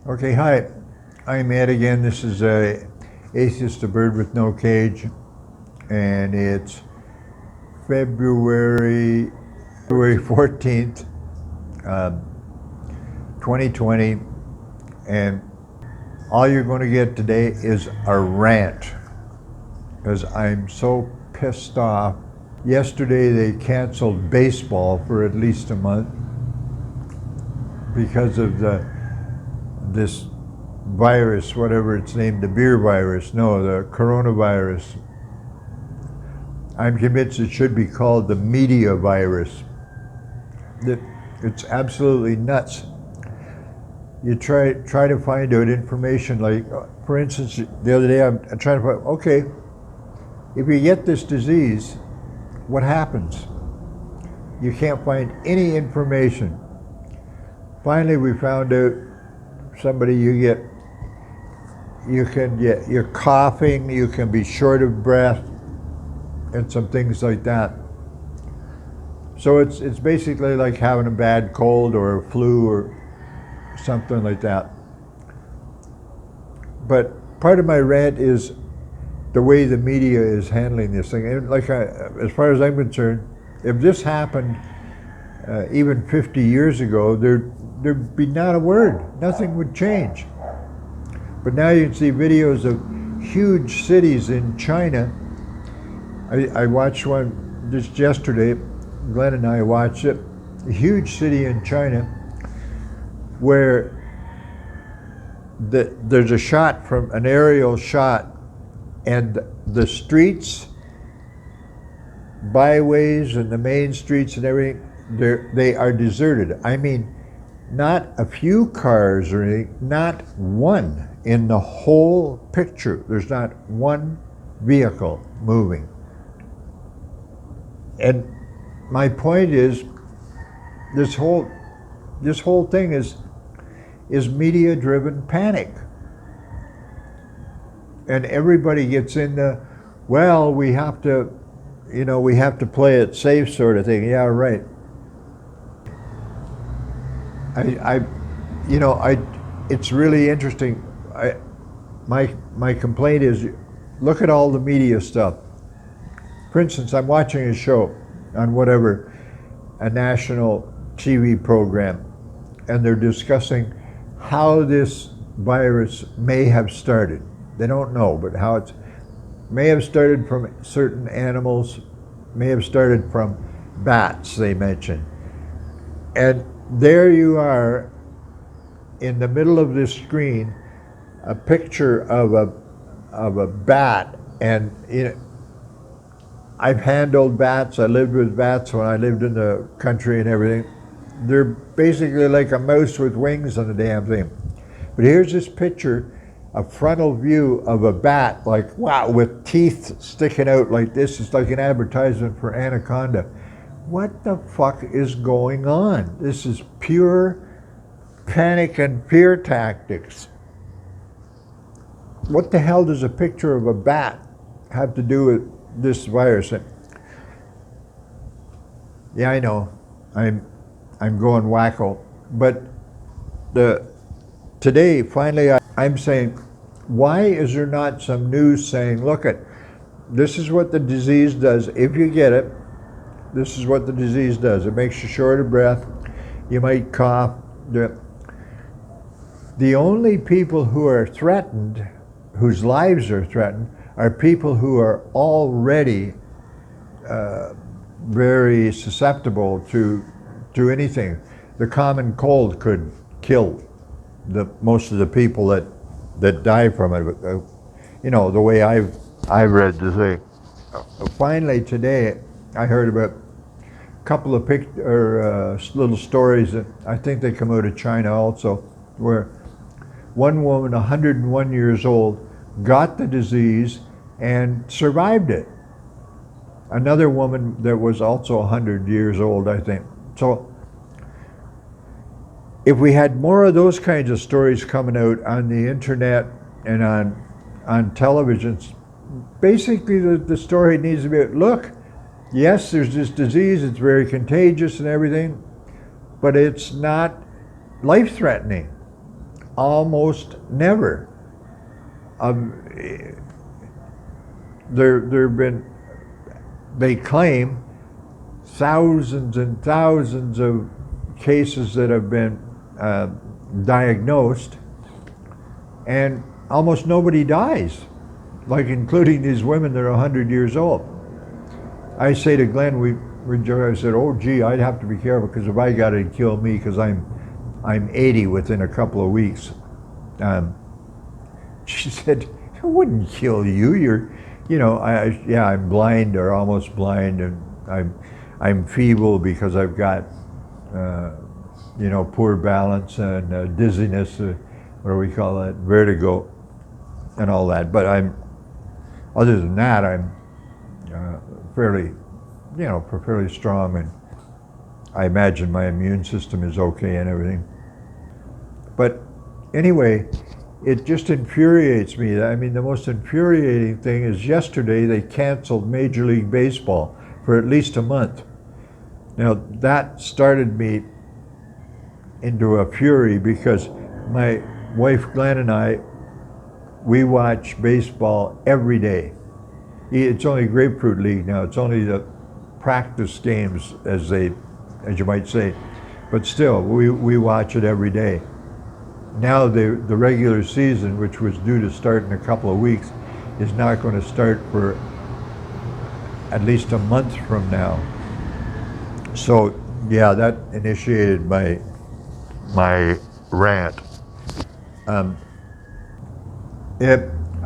Okay, hi, I'm Ed again. This is Atheist, a Bird with No Cage, and it's February 14th, 2020, and all you're going to get today is a rant, because I'm so pissed off. Yesterday they canceled baseball for at least a month because of this virus, whatever it's named, the beer virus, no, the coronavirus. I'm convinced it should be called the media virus. It's absolutely nuts. You try to find out information, like, for instance, the other day I'm trying to find, okay, if you get this disease, what happens? You can't find any information. Finally, we found out somebody you're coughing, you can be short of breath, and some things like that. So it's basically like having a bad cold or a flu or something like that. But part of my rant is the way the media is handling this thing. And as far as I'm concerned, if this happened even 50 years ago, there'd be not a word. Nothing would change. But now you can see videos of huge cities in China. I watched one just yesterday. Glenn and I watched it. A huge city in China where there's a shot from an aerial shot, and the streets, byways, and the main streets and everything, they are deserted. I mean, not a few cars or anything, not one in the whole picture. There's not one vehicle moving. And my point is, this whole thing is media-driven panic. And everybody gets in the, well, we have to play it safe sort of thing. Yeah, right. It's really interesting. My complaint is, look at all the media stuff. For instance, I'm watching a show on a national TV program, and they're discussing how this virus may have started. They don't know, but how it may have started from certain animals, may have started from bats, they mentioned. And there you are in the middle of this screen, a picture of a bat, and I've handled bats. I lived with bats when I lived in the country and everything. They're basically like a mouse with wings on the damn thing. But here's this picture, a frontal view of a bat, like, wow, with teeth sticking out like this. It's like an advertisement for Anaconda. What the fuck is going on? This is pure panic and fear tactics. What the hell does a picture of a bat have to do with this virus? Yeah, I know, I'm going wacko, but today finally I'm saying, why is there not some news saying, look, this is what the disease does if you get it. This is what the disease does. It makes you short of breath. You might cough. The only people who are threatened, whose lives are threatened, are people who are already very susceptible to anything. The common cold could kill most of the people that die from it. The way I've read the thing. Finally today, I heard about a couple of little stories that I think they come out of China also, where one woman, 101 years old, got the disease and survived it. Another woman that was also 100 years old, I think. So if we had more of those kinds of stories coming out on the internet and on televisions, basically the story needs to be, look, yes, there's this disease, it's very contagious and everything, but it's not life-threatening. Almost never. They claim thousands and thousands of cases that have been diagnosed, and almost nobody dies, like including these women that are 100 years old. I say to Glenn, I said, oh gee, I'd have to be careful, because if I got it, it'd kill me, because I'm 80 within a couple of weeks. She said, it wouldn't kill you. I'm blind or almost blind, and I'm feeble because I've got poor balance and dizziness, what do we call that, vertigo, and all that. But other than that, I'm fairly strong, and I imagine my immune system is okay and everything. But anyway, it just infuriates me. I mean, the most infuriating thing is yesterday they canceled Major League Baseball for at least a month. Now, that started me into a fury, because my wife Glenn and I, we watch baseball every day. It's only Grapefruit League now. It's only the practice games, as you might say. But still, we watch it every day. Now the regular season, which was due to start in a couple of weeks, is not going to start for at least a month from now. So yeah, that initiated my rant. I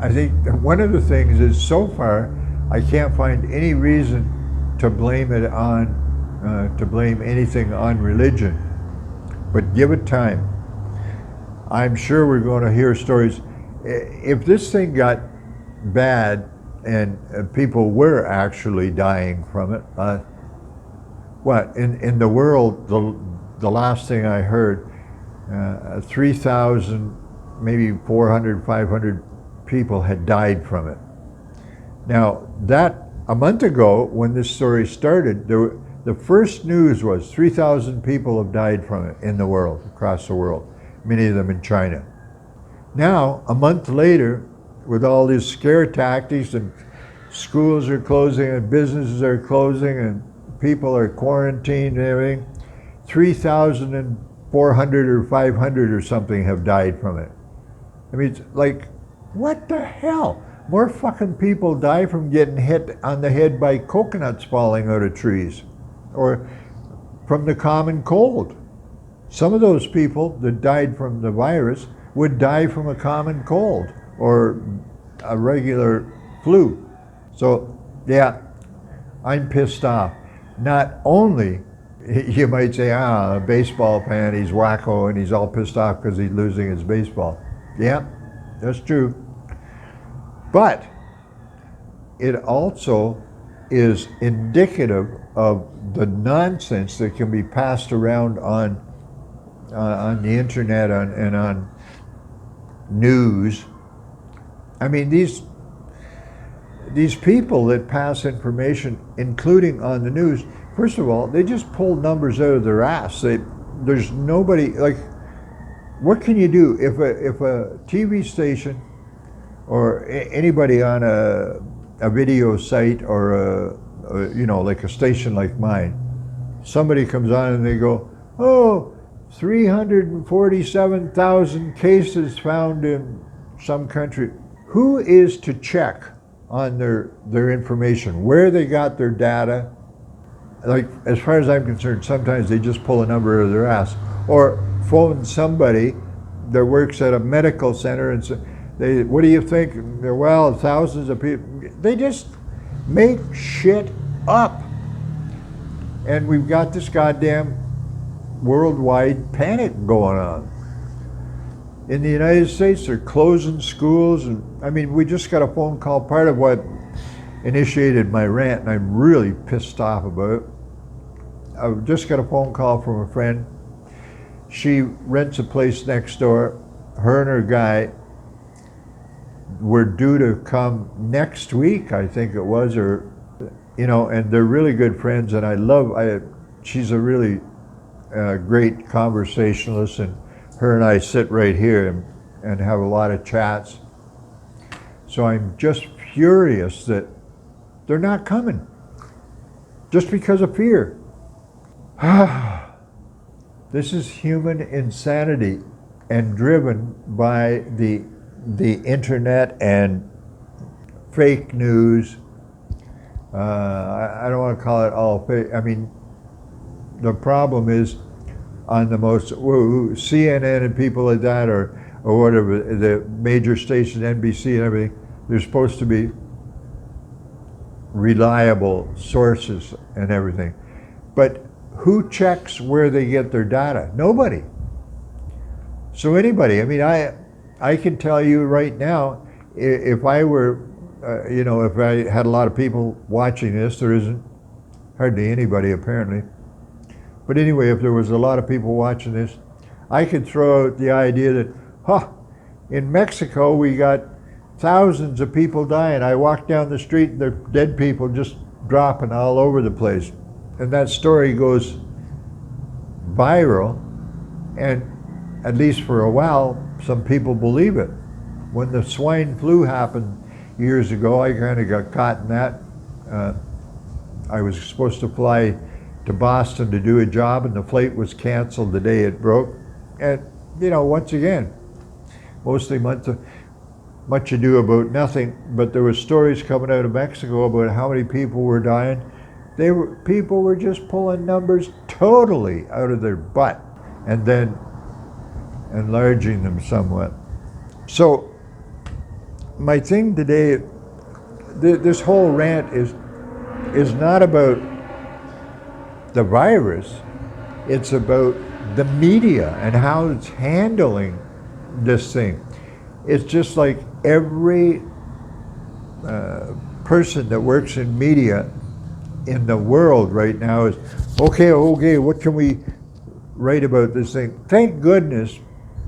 think one of the things is, so far I can't find any reason to blame it on to blame anything on religion, but give it time. I'm sure we're going to hear stories. If this thing got bad and people were actually dying from it, in the world, the last thing I heard, 3,000, maybe 400, 500 people had died from it. Now, that a month ago, when this story started, the first news was 3,000 people have died from it in the world, across the world, many of them in China. Now, a month later, with all these scare tactics, and schools are closing and businesses are closing and people are quarantined and everything, 3,400 or 500 or something have died from it. I mean, it's like, what the hell? More fucking people die from getting hit on the head by coconuts falling out of trees, or from the common cold. Some of those people that died from the virus would die from a common cold or a regular flu. So yeah, I'm pissed off. Not only, you might say, a baseball fan, he's wacko and he's all pissed off because he's losing his baseball. Yeah, that's true. But it also is indicative of the nonsense that can be passed around on the internet and on news. I mean, these people that pass information, including on the news, first of all, they just pull numbers out of their ass. There's nobody, like, what can you do if a TV station or anybody on a video site or like a station like mine, somebody comes on and they go, oh, 347,000 cases found in some country. Who is to check on their information, where they got their data? Like, as far as I'm concerned, sometimes they just pull a number out of their ass, or phone somebody that works at a medical center and say, what do you think? Well, thousands of people. They just make shit up. And we've got this goddamn worldwide panic going on. In the United States, they're closing schools, and I mean, we just got a phone call. Part of what initiated my rant, and I'm really pissed off about it. I just got a phone call from a friend. She rents a place next door. Her and her guy were due to come next week, I think it was, or, and they're really good friends, and she's a really great conversationalist, and her and I sit right here and have a lot of chats. So I'm just furious that they're not coming, just because of fear. This is human insanity, and driven by the internet and fake news. I don't want to call it all fake. I mean, the problem is on the most CNN and people like that, or whatever, the major stations, NBC and everything, they're supposed to be reliable sources and everything. But who checks where they get their data? Nobody. So anybody, I mean, I can tell you right now, if I were, if I had a lot of people watching this, there isn't hardly anybody apparently. But anyway, if there was a lot of people watching this, I could throw out the idea that, in Mexico we got thousands of people dying. I walk down the street and there are dead people just dropping all over the place. And that story goes viral, and at least for a while, some people believe it. When the swine flu happened years ago, I kind of got caught in that. I was supposed to fly to Boston to do a job, and the flight was canceled the day it broke. And, once again, mostly much ado about nothing, but there were stories coming out of Mexico about how many people were dying. People were just pulling numbers totally out of their butt and then enlarging them somewhat. So my thing today, this whole rant is not about the virus, it's about the media and how it's handling this thing. It's just like every person that works in media in the world right now is, okay, what can we write about this thing? Thank goodness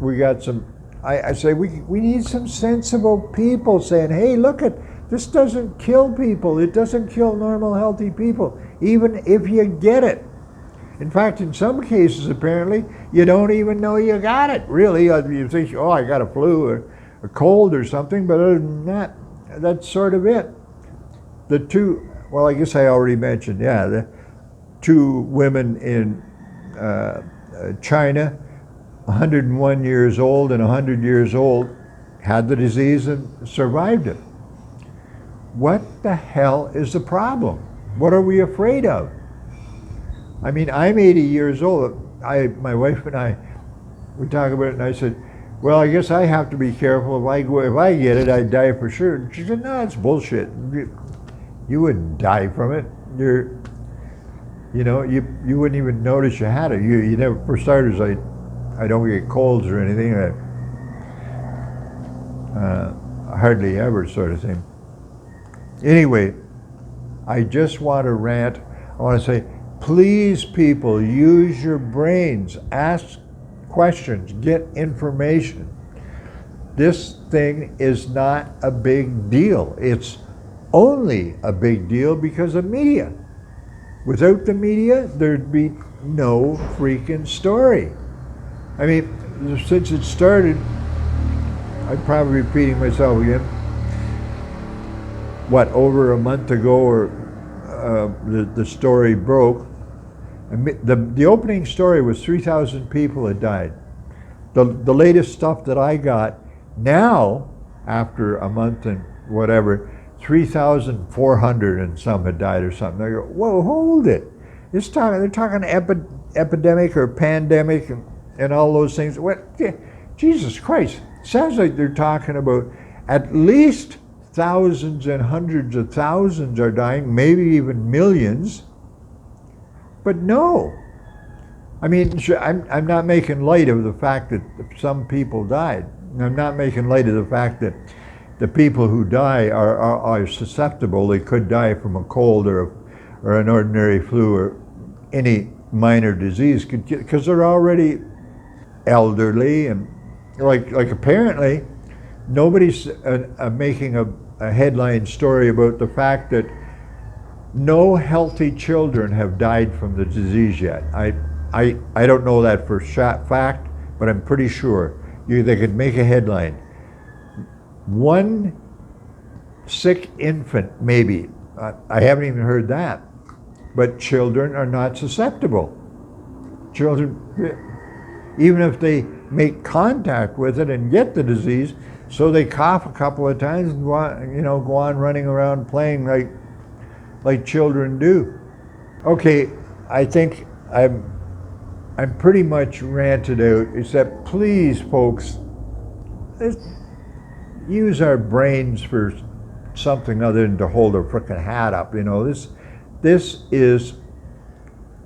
we got some, I say we need some sensible people saying, hey, look this doesn't kill people. It doesn't kill normal, healthy people, even if you get it. In fact, in some cases, apparently, you don't even know you got it, really. You think, I got a flu or a cold or something, but other than that, that's sort of it. I guess I already mentioned, the two women in China, 101 years old and 100 years old, had the disease and survived it. What the hell is the problem? What are we afraid of? I mean, I'm 80 years old. My wife and I, we talk about it, and I said, well, I guess I have to be careful. If I get it, I die for sure. And she said, no, it's bullshit. You wouldn't die from it. You wouldn't even notice you had it. You never, for starters, I don't get colds or anything. Hardly ever, sort of thing. Anyway, I just want to rant. I want to say, please, people, use your brains. Ask questions. Get information. This thing is not a big deal. It's only a big deal because of media. Without the media, there'd be no freaking story. I mean, since it started, I'm probably repeating myself again, over a month ago, or the story broke. The opening story was 3,000 people had died. The latest stuff that I got now, after a month and whatever, 3,400 and some had died or something. I go, whoa, hold it. They're talking epidemic or pandemic and all those things. Jesus Christ. Sounds like they're talking about at least thousands and hundreds of thousands are dying, maybe even millions. But no. I mean, I'm not making light of the fact that some people died. I'm not making light of the fact that the people who die are susceptible. They could die from a cold or an ordinary flu or any minor disease, because they're already elderly, and like apparently Nobody's making a headline story about the fact that no healthy children have died from the disease yet. I don't know that for fact, but I'm pretty sure they could make a headline. One sick infant, maybe. I haven't even heard that. But children are not susceptible. Children, even if they make contact with it and get the disease, so they cough a couple of times and go on running around playing like children do. Okay, I think I'm pretty much ranted out, except please, folks, let's use our brains for something other than to hold a frickin' hat up. This is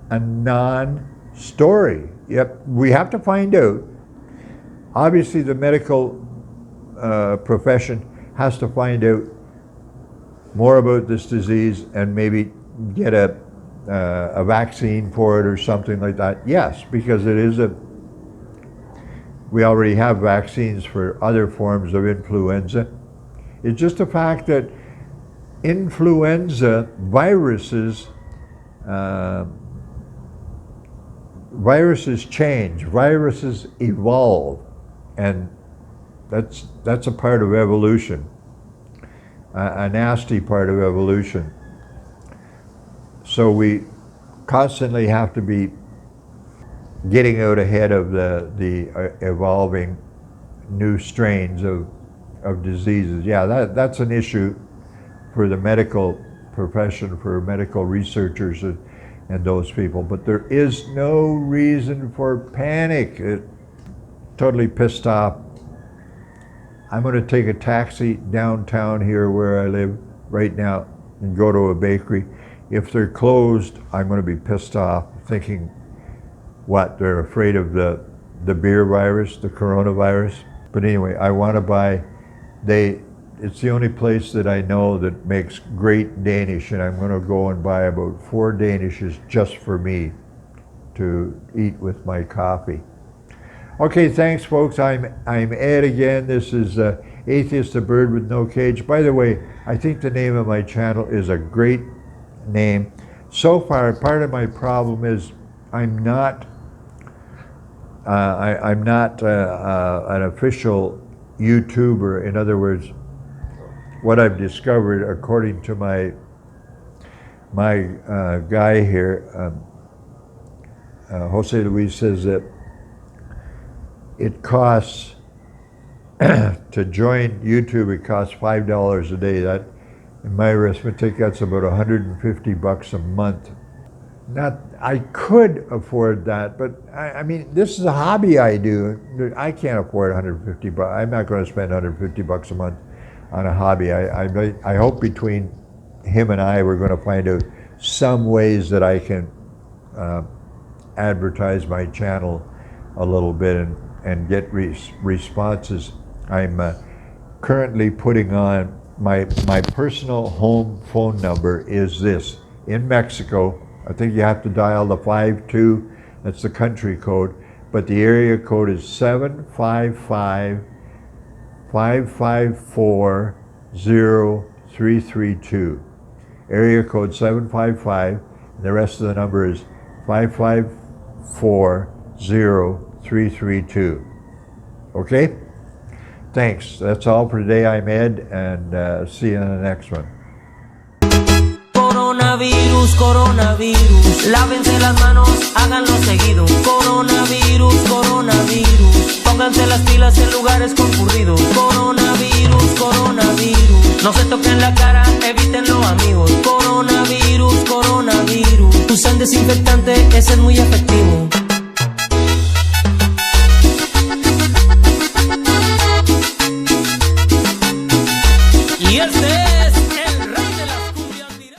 a non-story. Yep, we have to find out. Obviously, the medical profession has to find out more about this disease and maybe get a vaccine for it or something like that. Yes, because we already have vaccines for other forms of influenza. It's just a fact that influenza viruses change, viruses evolve, and that's a part of evolution, a nasty part of evolution. So we constantly have to be getting out ahead of the evolving new strains of diseases. Yeah, that's an issue for the medical profession, for medical researchers and those people. But there is no reason for panic. Totally pissed off. I'm going to take a taxi downtown here where I live right now and go to a bakery. If they're closed, I'm going to be pissed off, thinking, what, they're afraid of the beer virus, the coronavirus? But anyway, I want to buy, it's the only place that I know that makes great Danish, and I'm going to go and buy about 4 Danishes just for me to eat with my coffee. Okay, thanks, folks. I'm Ed again. This is Atheist, the Bird with No Cage. By the way, I think the name of my channel is a great name. So far, part of my problem is I'm not an official YouTuber. In other words, what I've discovered, according to my guy here, Jose Luis, says that it costs to join YouTube. It costs $5 a day. That, in my arithmetic, that's about $150 a month. I could afford that, but I mean, this is a hobby I do. I can't afford $150. I'm not going to spend $150 a month on a hobby. I hope between him and I, we're going to find out some ways that I can advertise my channel a little bit and get responses. I'm currently putting on my personal home phone number is this. In Mexico, I think you have to dial the 52, that's the country code, but the area code is 755-554-0332. Area code 755, and the rest of the number is 554-0332. Okay? Thanks. That's all for today. I'm Ed, and see you in the next one. Coronavirus, coronavirus, lávense las manos, háganlo seguido. Coronavirus, coronavirus, pónganse las pilas en lugares concurridos. Coronavirus, coronavirus, no se toquen la cara.